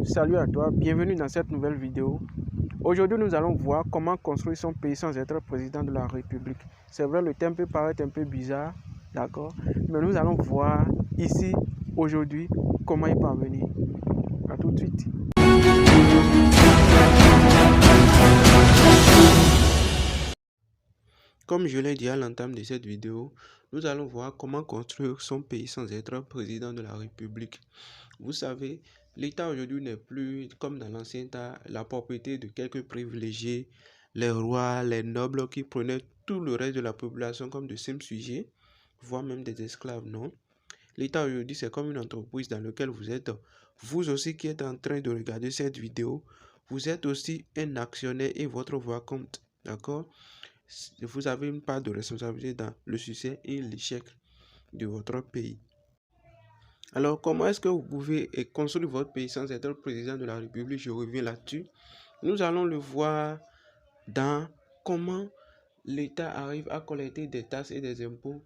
Salut à toi, bienvenue dans cette nouvelle vidéo. Aujourd'hui, nous allons voir comment construire son pays sans être président de la République. C'est vrai, le thème peut paraître un peu bizarre, d'accord? Mais nous allons voir ici, aujourd'hui, comment y parvenir. À tout de suite. Comme je l'ai dit à l'entame de cette vidéo, nous allons voir comment construire son pays sans être président de la République. Vous savez, l'État aujourd'hui n'est plus comme dans l'ancien temps, la propriété de quelques privilégiés, les rois, les nobles qui prenaient tout le reste de la population comme de simples sujets, voire même des esclaves, non. L'État aujourd'hui, c'est comme une entreprise dans laquelle vous êtes. Vous aussi qui êtes en train de regarder cette vidéo, vous êtes aussi un actionnaire et votre voix compte, d'accord? Vous avez une part de responsabilité dans le succès et l'échec de votre pays. Alors, comment est-ce que vous pouvez construire votre pays sans être le président de la République? Je reviens là-dessus. Nous allons le voir dans comment l'État arrive à collecter des taxes et des impôts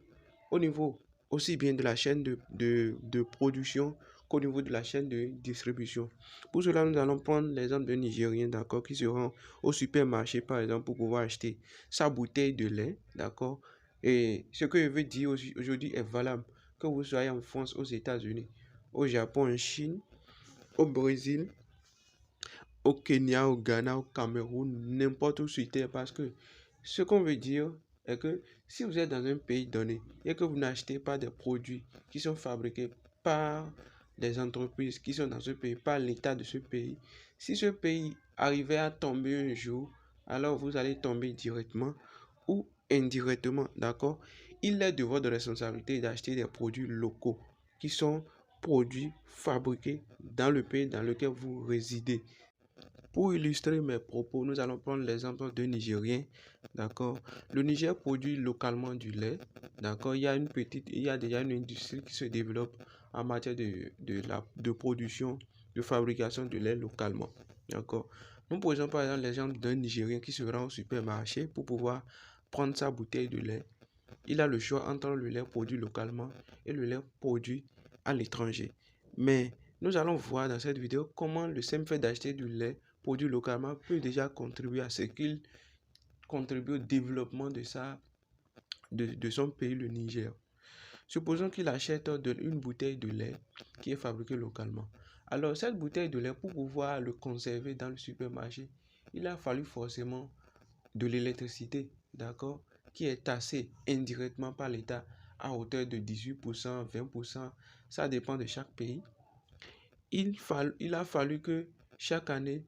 au niveau aussi bien de la chaîne de production qu'au niveau de la chaîne de distribution. Pour cela, nous allons prendre l'exemple d'un Nigérien, d'accord, qui se rend au supermarché, par exemple, pour pouvoir acheter sa bouteille de lait, d'accord. Et ce que je veux dire aujourd'hui est valable, que vous soyez en France, aux États-Unis, au Japon, en Chine, au Brésil, au Kenya, au Ghana, au Cameroun, n'importe où sur terre, parce que ce qu'on veut dire est que si vous êtes dans un pays donné et que vous n'achetez pas des produits qui sont fabriqués par des entreprises qui sont dans ce pays, par l'État de ce pays, si ce pays arrivait à tomber un jour, alors vous allez tomber directement ou indirectement, d'accord? Il est de votre responsabilité d'acheter des produits locaux qui sont produits fabriqués dans le pays dans lequel vous résidez. Pour illustrer mes propos, nous allons prendre l'exemple d'un Nigérien, d'accord? Le Niger produit localement du lait, d'accord? Il y a déjà une industrie qui se développe en matière de production, de fabrication de lait localement, d'accord? Nous prenons par exemple l'exemple d'un Nigérien qui se rend au supermarché pour pouvoir prendre sa bouteille de lait. Il a le choix entre le lait produit localement et le lait produit à l'étranger. Mais nous allons voir dans cette vidéo comment le simple fait d'acheter du lait produit localement peut déjà contribuer à ce qu'il contribue au développement de son pays, le Niger. Supposons qu'il achète une bouteille de lait qui est fabriquée localement. Alors, cette bouteille de lait, pour pouvoir le conserver dans le supermarché, il a fallu forcément de l'électricité, d'accord, qui est taxée indirectement par l'État à hauteur de 18%, 20%, ça dépend de chaque pays. Il a fallu que chaque année,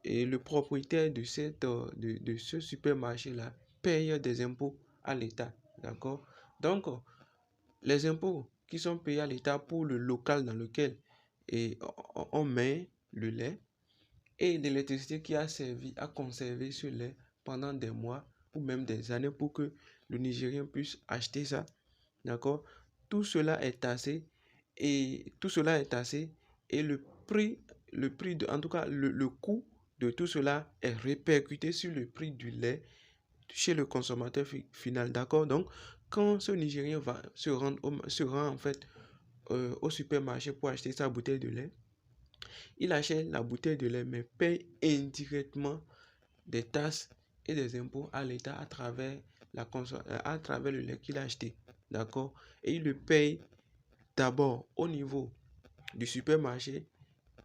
le propriétaire de ce supermarché-là paye des impôts à l'État, d'accord? Donc, les impôts qui sont payés à l'État pour le local dans lequel on met le lait et l'électricité qui a servi à conserver ce lait pendant des mois ou même des années pour que le Nigérien puisse acheter ça, d'accord? Tout cela est taxé et en tout cas, le coût de tout cela est répercuté sur le prix du lait chez le consommateur final, d'accord? Donc, quand ce Nigérien se rend en fait au supermarché pour acheter sa bouteille de lait, il achète la bouteille de lait mais paye indirectement des taxes et des impôts à l'État à travers le lait qu'il a acheté, d'accord? Et il le paye d'abord au niveau du supermarché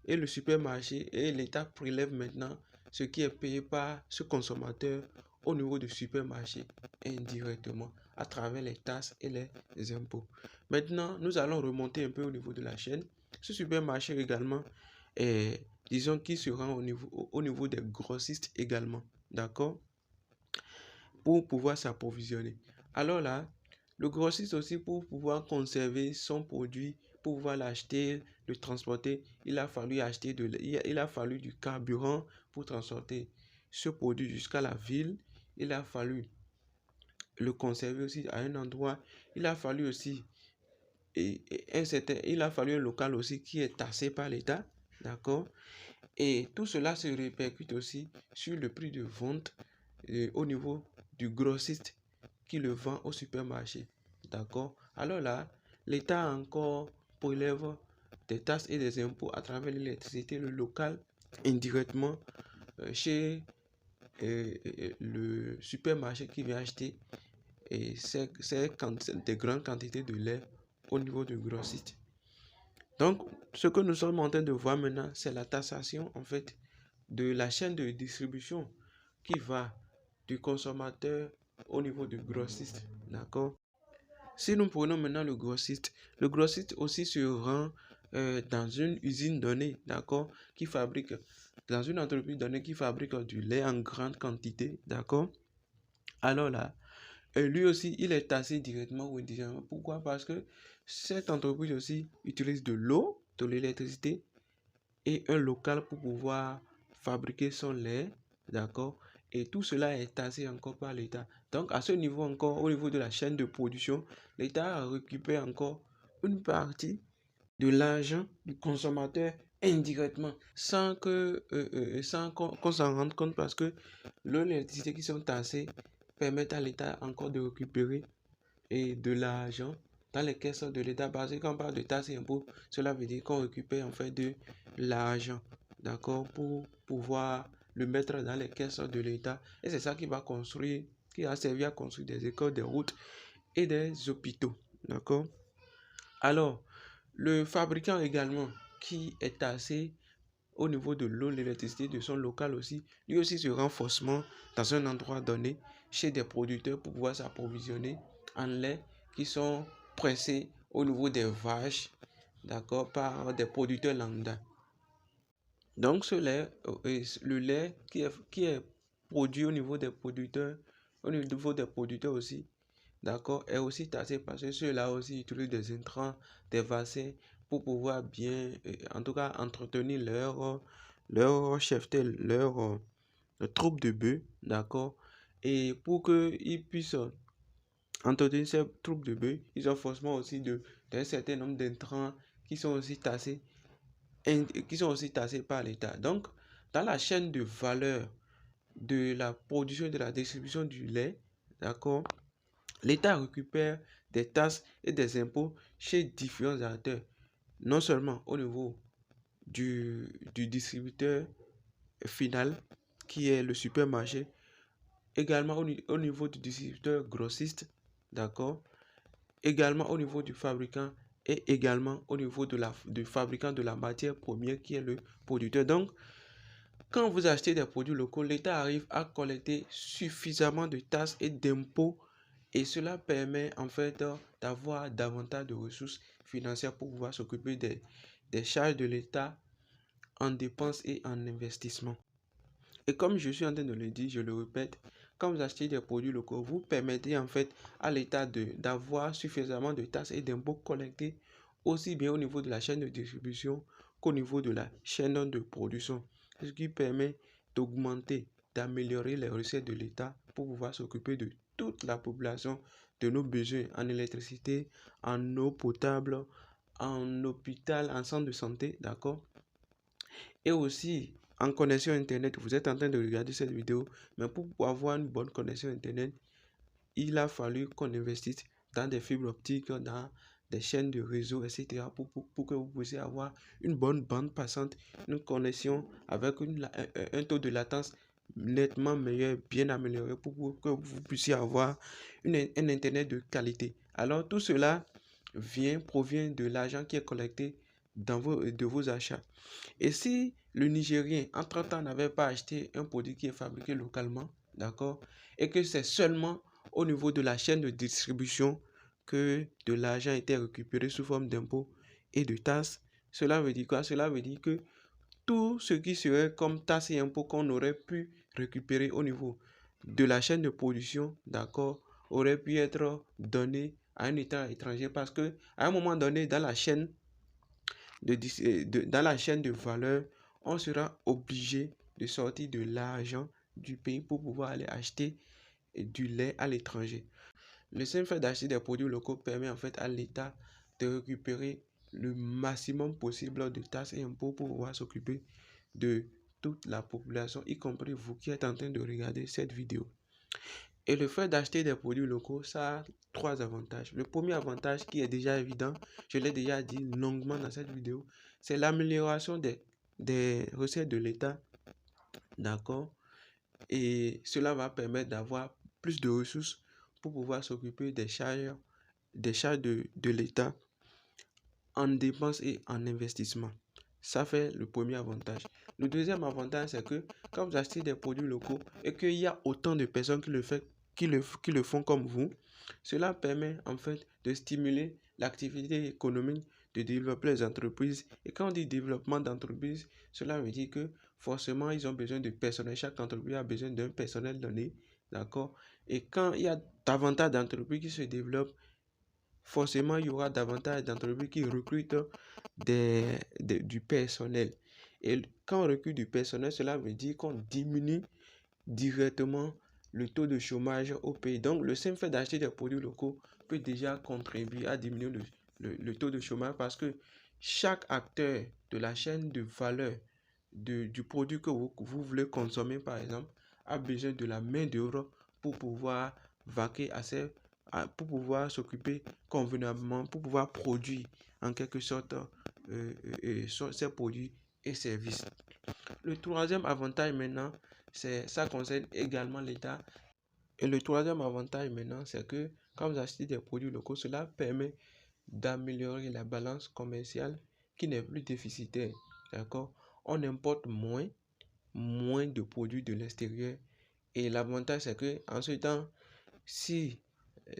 et le supermarché et l'État prélève maintenant ce qui est payé par ce consommateur au niveau du supermarché indirectement à travers les taxes et les impôts. Maintenant, nous allons remonter un peu au niveau de la chaîne. Ce supermarché également est, disons qu'il se rend au niveau des grossistes également, d'accord, pour pouvoir s'approvisionner. Alors là, le grossiste aussi, pour pouvoir conserver son produit, pour pouvoir l'acheter, le transporter, il a fallu il a fallu du carburant pour transporter ce produit jusqu'à la ville. Il a fallu le conserver aussi à un endroit. Il a fallu aussi il a fallu un local aussi qui est taxé par l'État, d'accord? Et tout cela se répercute aussi sur le prix de vente au niveau du grossiste qui le vend au supermarché. D'accord? Alors là, l'État encore prélève des taxes et des impôts à travers l'électricité, le local, indirectement chez le supermarché qui vient acheter des grandes quantités de lait au niveau du grossiste. Donc, ce que nous sommes en train de voir maintenant, c'est la taxation en fait de la chaîne de distribution qui va du consommateur au niveau du grossiste. D'accord? Si nous prenons maintenant le grossiste aussi se rend dans une usine donnée, d'accord, qui fabrique, dans une entreprise donnée qui fabrique du lait en grande quantité, d'accord. Alors là, lui aussi, il est taxé directement ou indirectement. Pourquoi? Parce que cette entreprise aussi utilise de l'eau, de l'électricité et un local pour pouvoir fabriquer son lait, d'accord? Et tout cela est taxé encore par l'État. Donc, à ce niveau encore, au niveau de la chaîne de production, l'État récupère encore une partie de l'argent du consommateur indirectement, sans qu'on s'en rende compte, parce que l'électricité qui sont taxées permettent à l'État encore de récupérer de l'argent dans les caisses de l'État. Parce que quand on parle de taxes et impôts, cela veut dire qu'on récupère en fait de l'argent, d'accord, pour pouvoir le mettre dans les caisses de l'État. Et c'est ça qui va construire, qui a servi à construire des écoles, des routes et des hôpitaux, d'accord. Alors, le fabricant également, qui est taxé au niveau de l'eau, l'électricité de son local aussi, lui aussi se rend forcément dans un endroit donné chez des producteurs pour pouvoir s'approvisionner en lait qui sont pressés au niveau des vaches, d'accord, par des producteurs lambda. Donc ce lait, le lait qui est produit au niveau des producteurs aussi, d'accord, est aussi taxé parce que ceux-là aussi utilisent des intrants, des vaccins pour pouvoir bien, en tout cas, entretenir leur cheptel, leur troupe de bœufs, d'accord. Et pour qu'ils puissent entretenir ces troupes de bœufs, ils ont forcément aussi d'un certain nombre d'intrants qui sont aussi taxés par l'État. Donc, dans la chaîne de valeur de la production et de la distribution du lait, d'accord, l'État récupère des taxes et des impôts chez différents acteurs, non seulement au niveau du distributeur final, qui est le supermarché, également au niveau du distributeur grossiste, d'accord, également au niveau du fabricant et également au niveau du fabricant de la matière première qui est le producteur. Donc, quand vous achetez des produits locaux, l'État arrive à collecter suffisamment de taxes et d'impôts et cela permet en fait d'avoir davantage de ressources financières pour pouvoir s'occuper des charges de l'État en dépenses et en investissement. Et comme je suis en train de le dire, je le répète, quand vous achetez des produits locaux, vous permettez en fait à l'État d'avoir suffisamment de taxes et d'impôts collectés aussi bien au niveau de la chaîne de distribution qu'au niveau de la chaîne de production. Ce qui permet d'augmenter, d'améliorer les recettes de l'État pour pouvoir s'occuper de toute la population, de nos besoins en électricité, en eau potable, en hôpital, en centre de santé, d'accord? Et aussi en connexion Internet, vous êtes en train de regarder cette vidéo, mais pour avoir une bonne connexion Internet, il a fallu qu'on investisse dans des fibres optiques, dans des chaînes de réseau, etc. pour que vous puissiez avoir une bonne bande passante, une connexion avec un taux de latence nettement meilleur, bien amélioré pour que vous puissiez avoir un Internet de qualité. Alors tout cela provient de l'argent qui est collecté de vos achats. Et si le Nigérien, en 30 ans, n'avait pas acheté un produit qui est fabriqué localement, d'accord, et que c'est seulement au niveau de la chaîne de distribution que de l'argent était récupéré sous forme d'impôts et de taxes, cela veut dire quoi? Cela veut dire que tout ce qui serait comme taxes et impôts qu'on aurait pu récupérer au niveau de la chaîne de production, d'accord, aurait pu être donné à un État étranger parce que à un moment donné, dans la chaîne dans la chaîne de valeur, on sera obligé de sortir de l'argent du pays pour pouvoir aller acheter du lait à l'étranger. Le simple fait d'acheter des produits locaux permet en fait à l'État de récupérer le maximum possible de taxes et impôts pour pouvoir s'occuper de toute la population, y compris vous qui êtes en train de regarder cette vidéo. Et le fait d'acheter des produits locaux, ça a trois avantages. Le premier avantage qui est déjà évident, je l'ai déjà dit longuement dans cette vidéo, c'est l'amélioration des recettes de l'État. D'accord? Et cela va permettre d'avoir plus de ressources pour pouvoir s'occuper des charges de l'État en dépenses et en investissement. Ça fait le premier avantage. Le deuxième avantage, c'est que quand vous achetez des produits locaux et qu'il y a autant de personnes qui le font comme vous, cela permet en fait de stimuler l'activité économique, de développer les entreprises. Et quand on dit développement d'entreprise, cela veut dire que forcément, ils ont besoin de personnel. Chaque entreprise a besoin d'un personnel donné. D'accord? Et quand il y a davantage d'entreprises qui se développent, forcément, il y aura davantage d'entreprises qui recrutent du personnel. Et quand on recrute du personnel, cela veut dire qu'on diminue directement le taux de chômage au pays. Donc, le simple fait d'acheter des produits locaux peut déjà contribuer à diminuer le taux de chômage parce que chaque acteur de la chaîne de valeur du produit que vous voulez consommer, par exemple, a besoin de la main-d'œuvre pour pouvoir vaquer pour pouvoir s'occuper convenablement, pour pouvoir produire en quelque sorte ces produits et services. Le troisième avantage maintenant, ça concerne également l'État. Et le troisième avantage maintenant, c'est que quand vous achetez des produits locaux, cela permet d'améliorer la balance commerciale qui n'est plus déficitaire. D'accord? On importe moins de produits de l'extérieur. Et l'avantage, c'est que en ce temps, si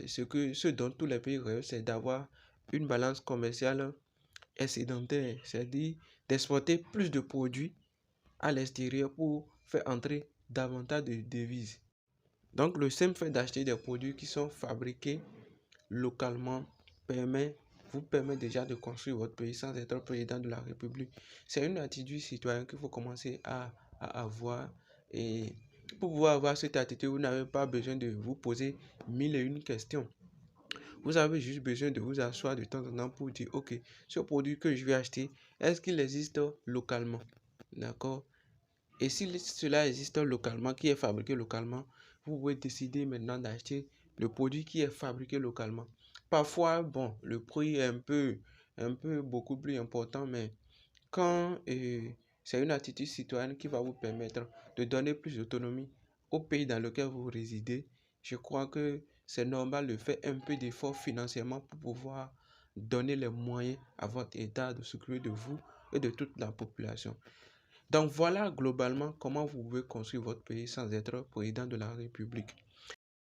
ce dont tous les pays rêvent, c'est d'avoir une balance commerciale excédentaire, c'est-à-dire d'exporter plus de produits à l'extérieur pour faire entrer davantage de devises. Donc, le simple fait d'acheter des produits qui sont fabriqués localement vous permet déjà de construire votre pays sans être président de la République. C'est une attitude citoyenne qu'il faut commencer à avoir. Et pour pouvoir avoir cette attitude, vous n'avez pas besoin de vous poser mille et une questions. Vous avez juste besoin de vous asseoir de temps en temps pour dire, ok, ce produit que je vais acheter, est-ce qu'il existe localement? D'accord? Et si cela existe localement, qui est fabriqué localement, vous pouvez décider maintenant d'acheter le produit qui est fabriqué localement. Parfois, bon, le prix est un peu beaucoup plus important, mais quand c'est une attitude citoyenne qui va vous permettre de donner plus d'autonomie au pays dans lequel vous résidez, je crois que c'est normal de faire un peu d'effort financièrement pour pouvoir donner les moyens à votre État de s'occuper de vous et de toute la population. Donc voilà globalement comment vous pouvez construire votre pays sans être président de la République.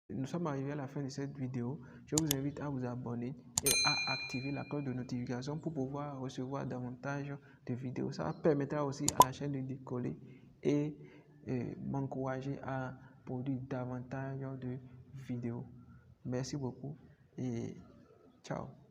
Nous sommes arrivés à la fin de cette vidéo. Je vous invite à vous abonner et à activer la cloche de notification pour pouvoir recevoir davantage de vidéos. Ça permettra aussi à la chaîne de décoller et m'encourager à produire davantage de vidéos. Merci beaucoup et ciao.